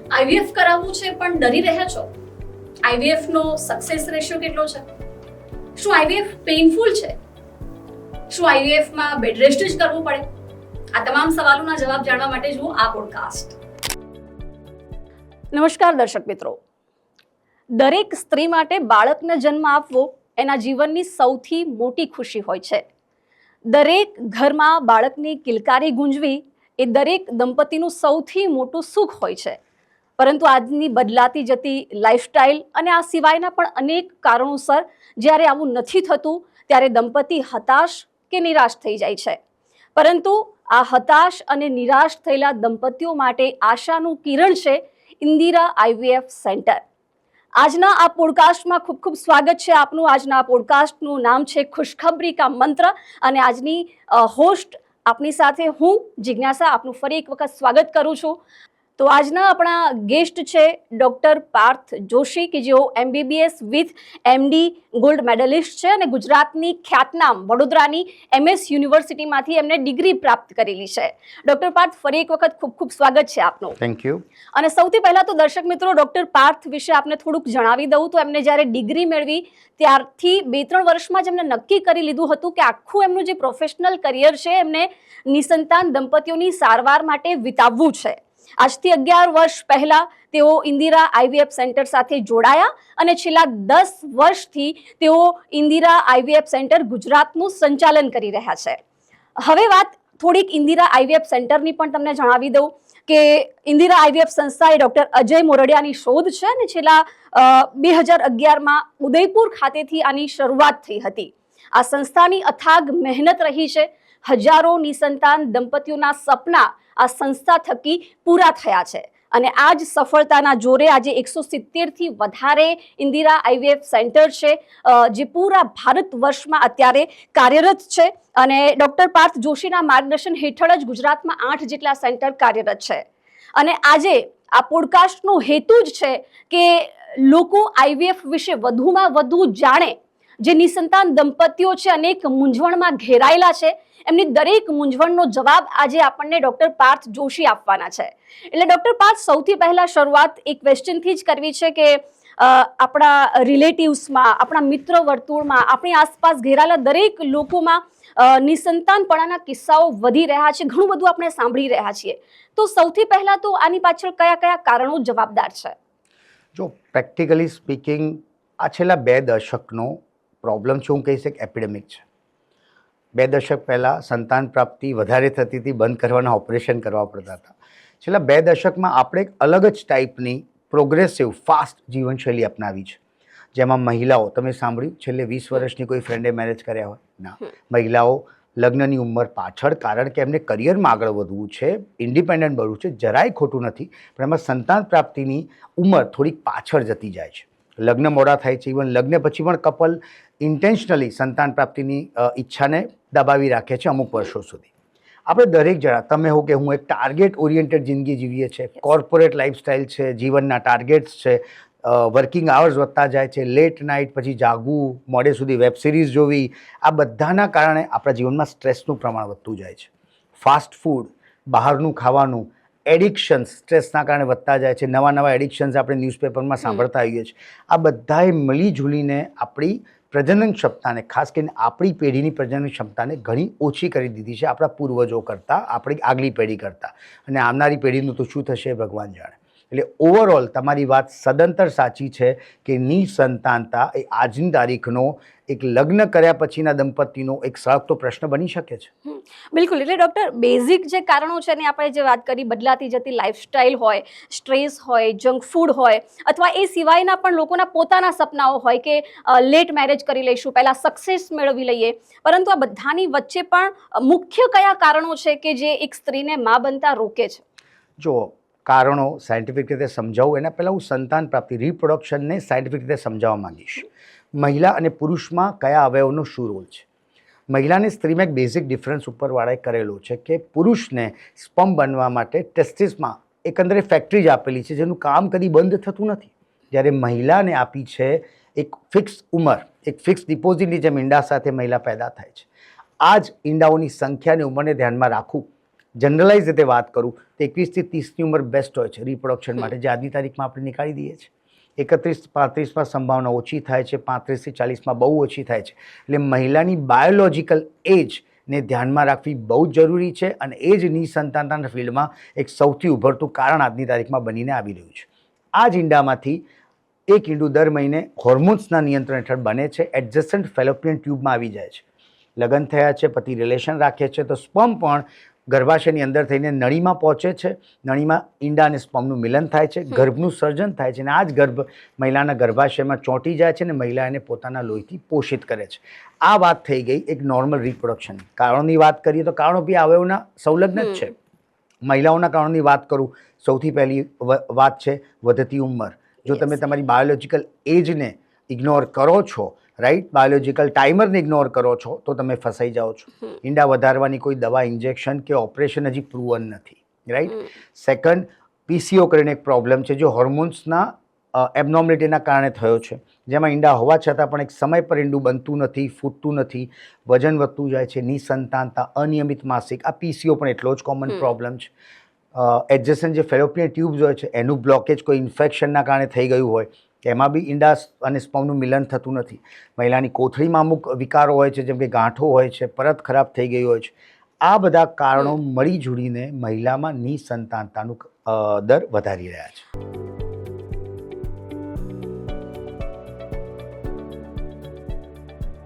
IVF કરાવવું છે પણ ડરી રહ્યા છો? આઈવીએફ નો સક્સેસ રેશિયો કેટલો છે? શું આઈવીએફ પેઇનફુલ છે? શું આઈવીએફ માં બેડ રેસ્ટ જ કરવું પડે? આ તમામ સવાલોના જવાબ જાણવા માટે જુઓ આ પોડકાસ્ટ. નમસ્કાર દર્શક મિત્રો. દરેક સ્ત્રી માટે બાળકને જન્મ આપવો એના જીવનની સૌથી મોટી ખુશી હોય છે. દરેક ઘરમાં બાળકની કિલકારી ગુંજવી એ દરેક દંપતીનું સૌથી મોટું સુખ હોય છે. પરંતુ આજની બદલાતી જતી લાઈફસ્ટાઈલ અને આ સિવાયના પણ અનેક કારણોસર જ્યારે આવું નથી થતું ત્યારે દંપતી હતાશ કે નિરાશ થઈ જાય છે. પરંતુ આ હતાશ અને નિરાશ થયેલા દંપતીઓ માટે આશાનું કિરણ છે ઇન્દિરા આઈવીએફ સેન્ટર. આજના આ પોડકાસ્ટમાં ખૂબ ખૂબ સ્વાગત છે આપનું. આજના આ પોડકાસ્ટનું નામ છે ખુશખબરી કા મંત્ર અને આજની હોસ્ટ આપની સાથે હું જિજ્ઞાસા આપનું ફરી એક વખત સ્વાગત કરું છું. તો આજના આપણા ગેસ્ટ છે ડૉક્ટર પાર્થ જોશી કે જેઓ MBBS with MD gold medallist છે અને ગુજરાતની ખ્યાતનામ વડોદરાની MS યુનિવર્સિટીમાંથી એમને ડિગ્રી પ્રાપ્ત કરેલી છે. ડૉક્ટર પાર્થ ફરી એક વખત ખૂબ ખૂબ સ્વાગત છે આપનું. Thank you. અને સૌથી પહેલાં તો દર્શક મિત્રો ડૉક્ટર પાર્થ વિશે આપને થોડુંક જણાવી દઉં તો એમને જ્યારે ડિગ્રી મેળવી ત્યારથી 2-3 વર્ષમાં જ એમને નક્કી કરી લીધું હતું કે આખું એમનું જે પ્રોફેશનલ કરિયર છે એમને નિસંતાન દંપતીઓની સારવાર માટે વિતાવવું છે. આજથી 11 વર્ષ પહેલા તેઓ ઇન્દિરા આઈવીએફ સેન્ટર સાથે જોડાયા અને છેલ્લા 10 વર્ષથી તેઓ ઇન્દિરા આઈવીએફ સેન્ટર ગુજરાતનું સંચાલન કરી રહ્યા છે. હવે વાત થોડીક ઇન્દિરા આઈવીએફ સેન્ટરની પણ તમને જણાવી દઉં કે ઇન્દિરા આઈવીએફ સંસ્થા એ ડૉક્ટર અજય મોરડિયાની શોધ છે અને છેલ્લા 2011માં ઉદયપુર ખાતેથી આની શરૂઆત થઈ હતી. આ સંસ્થાની અથાગ મહેનત રહી છે. હજારો નિસંતાન દંપતીઓના સપના આ સંસ્થા થકી પૂરા થયા છે અને આ જ સફળતાના જોરે આજે 170થી વધારે ઇન્દિરા આઈવીએફ સેન્ટર છે જે પૂરા ભારત વર્ષમાં અત્યારે કાર્યરત છે અને ડૉક્ટર પાર્થ જોશીના માર્ગદર્શન હેઠળ જ ગુજરાતમાં 8 જેટલા સેન્ટર કાર્યરત છે. અને આજે આ પોડકાસ્ટનો હેતુ જ છે કે લોકો આઈવીએફ વિશે વધુમાં વધુ જાણે. જે નિસંતાન દંપતીઓ છે અનેક મૂંઝવણમાં ઘેરાયેલા છે એમની દરેક મૂંઝવણનો જવાબ આજે આપણને ડૉક્ટર પાર્થ જોશી આપવાના છે. એટલે ડૉક્ટર પાર્થ સૌથી પહેલા શરૂઆત એક ક્વેશ્ચનથી જ કરવી છે કે આપણા રિલેટિવ્સમાં, આપણા મિત્ર વર્તુળમાં, આપણી આસપાસ ઘેરાયેલા દરેક લોકોમાં નિસંતાનપણાના કિસ્સાઓ વધી રહ્યા છે. ઘણું બધું આપણે સાંભળી રહ્યા છીએ. તો સૌથી પહેલા તો આની પાછળ કયા કયા કારણો જવાબદાર છે? જો પ્રેક્ટિકલી સ્પીકિંગ આ છેલ્લા 2 દશકનો પ્રોબ્લેમ છે, હું કહીશ એક એપિડેમિક છે. 2 દશક પહેલાં સંતાન પ્રાપ્તિ વધારે થતી હતી, બંધ કરવાના ઓપરેશન કરવા પડતા હતા. છેલ્લા 2 દશકમાં આપણે એક અલગ જ ટાઈપની પ્રોગ્રેસિવ ફાસ્ટ જીવનશૈલી અપનાવી છે. જેમાં મહિલાઓ, તમે સાંભળ્યું છેલ્લે 20 વર્ષની કોઈ ફ્રેન્ડે મેરેજ કર્યા હોય? ના. મહિલાઓ લગ્નની ઉંમર પાછળ, કારણ કે એમને કરિયરમાં આગળ વધવું છે, ઇન્ડિપેન્ડન્ટ બનવું છે, જરાય ખોટું નથી, પણ એમાં સંતાન પ્રાપ્તિની ઉંમર થોડીક પાછળ જતી જાય છે. લગ્ન મોડા થાય છે. ઇવન લગ્ન પછી પણ કપલ ઇન્ટેન્શનલી સંતાન પ્રાપ્તિની ઈચ્છાને દબાવી રાખે છે અમુક વર્ષો સુધી. આપણે દરેક જણા, તમે હો કે હું, એક ટાર્ગેટ ઓરિએન્ટેડ જિંદગી જીવીએ છીએ. કોર્પોરેટ લાઈફસ્ટાઈલ છે, જીવનના ટાર્ગેટ્સ છે, વર્કિંગ આવર્સ વધતા જાય છે, લેટ નાઇટ પછી જાગવું, મોડે સુધી વેબ સિરીઝ જોવી, આ બધાના કારણે આપણા જીવનમાં સ્ટ્રેસનું પ્રમાણ વધતું જાય છે. ફાસ્ટ ફૂડ, બહારનું ખાવાનું, એડિક્શન્સ સ્ટ્રેસના કારણે વધતા જાય છે. નવા એડિક્શન્સ આપણે ન્યૂઝપેપરમાં સાંભળતા આવીએ છીએ. આ બધાએ મળી ઝૂલીને આપણી પ્રજનન ક્ષમતાને, ખાસ કરીને આપણી પેઢીની પ્રજનન ક્ષમતાને ઘણી ઓછી કરી દીધી છે આપણા પૂર્વજો કરતાં, આપણી આગલી પેઢી કરતાં. અને આવનારી પેઢીનું તો શું થશે ભગવાન જાણે. એટલે ઓવરઓલ તમારી વાત સદંતર સાચી છે કે નિસંતાનતા એ આજની તારીખનો એક લગ્ન કર્યા પછીના દંપતીનો એક સળગતો પ્રશ્ન બની શકે છે. બિલકુલ. એટલે ડૉક્ટર, બેઝિક જે કારણો છે એની આપણે જે વાત કરી, બદલાતી જતી લાઈફસ્ટાઈલ હોય, સ્ટ્રેસ હોય, જંક ફૂડ હોય, અથવા એ સિવાયના પણ લોકોના પોતાના સપનાઓ હોય કે લેટ મેરેજ કરી લઈશું, પહેલાં સક્સેસ મેળવી લઈએ. પરંતુ આ બધાની વચ્ચે પણ મુખ્ય કયા કારણો છે કે જે એક સ્ત્રીને મા બનતા રોકે છે? જો કારણો સાયન્ટિફિક રીતે સમજાવું એના પહેલાં હું સંતાન પ્રાપ્તિ, રિપ્રોડક્શનને સાયન્ટિફિક રીતે સમજાવવા માંગીશ. મહિલા અને પુરુષમાં કયા અવયવનો શું રોલ છે? મહિલાની સ્ત્રીમાં એક બેઝિક ડિફરન્સ ઉપરવાળાએ કરેલો છે કે પુરુષને સ્પર્મ બનવા માટે ટેસ્ટિસમાં એકંદરે ફેક્ટરી જ આપેલી છે જેનું કામ કદી બંધ થતું નથી. જ્યારે મહિલાને આપી છે એક ફિક્સ ઉંમર, એક ફિક્સ ડિપોઝિટની જેમ ઈંડા સાથે મહિલા પેદા થાય છે. આ જ ઈંડાઓની સંખ્યા અને ઉંમરને ધ્યાનમાં રાખવું જનરલાઇઝ રીતે વાત કરું તો 21 થી 30ની ઉંમર બેસ્ટ હોય છે રિપ્રોડક્શન માટે, જે આજની તારીખમાં આપણે નીકાળી દઈએ છીએ. 31-35માં સંભાવના ઓછી થાય છે, 35 થી 40માં બહુ ઓછી થાય છે. એટલે મહિલાની બાયોલોજિકલ એજને ધ્યાનમાં રાખવી બહુ જ જરૂરી છે, અને એ જ નિસંતાનતાના ફિલ્ડમાં એક સૌથી ઉભરતું કારણ આજની તારીખમાં બનીને આવી રહ્યું છે. આ જ ઈંડામાંથી એક ઈંડું દર મહિને હોર્મોન્સના નિયંત્રણ હેઠળ બને છે, એડજસ્ટન્ટ ફેલોપિયન ટ્યુબમાં આવી જાય છે. લગ્ન થયા છે, પતિ રિલેશન રાખે છે, તો સ્પર્મ પણ ગર્ભાશયની અંદર થઈને નળીમાં પહોંચે છે. નળીમાં ઈંડા અને સ્પર્મનું મિલન થાય છે, ગર્ભનું સર્જન થાય છે, અને આ જ ગર્ભ મહિલાના ગર્ભાશયમાં ચોંટી જાય છે અને મહિલા એને પોતાના લોહીથી પોષિત કરે છે. આ વાત થઈ ગઈ એક નોર્મલ રિપ્રોડક્શન. કારણોની વાત કરીએ તો કારણો બી અવયવના સંલગ્ન જ છે. મહિલાઓના કારણોની વાત કરું, સૌથી પહેલી વાત છે વધતી ઉંમર. જો તમે તમારી બાયોલોજિકલ એજને ઇગ્નોર કરો છો, રાઈટ, બાયોલોજિકલ ટાઈમરને ઇગ્નોર કરો છો, તો તમે ફસાઈ જાઓ છો. ઈંડા વધારવાની કોઈ દવા, ઇન્જેક્શન કે ઓપરેશન હજી પ્રૂવન નથી, રાઈટ. સેકન્ડ, પીસીઓ કરીને એક પ્રોબ્લેમ છે, જો હોર્મોન્સના એબનોર્મલિટીના કારણે થયો છે, જેમાં ઈંડા હોવા છતાં પણ એક સમય પર ઈંડું બનતું નથી, ફૂટતું નથી, વજન વધતું જાય છે, નિસંતાનતા, અનિયમિત માસિક, આ પીસીઓ પણ એટલો જ કોમન પ્રોબ્લેમ છે. એડજસ્ટન્ટ જે ફેલોપિયન ટ્યુબ્સ હોય છે એનું બ્લોકેજ કોઈ ઇન્ફેક્શનના કારણે થઈ ગયું હોય, એમાં બી ઈંડા અને સ્પર્મનું મિલન થતું નથી. મહિલાની કોથળીમાં અમુક વિકારો હોય છે, જેમ કે ગાંઠો હોય છે, પરત ખરાબ થઈ ગઈ હોય છે. આ બધા કારણો મળી જોડીને મહિલામાં નિસંતાનતાનું દર વધારી રહ્યા છે.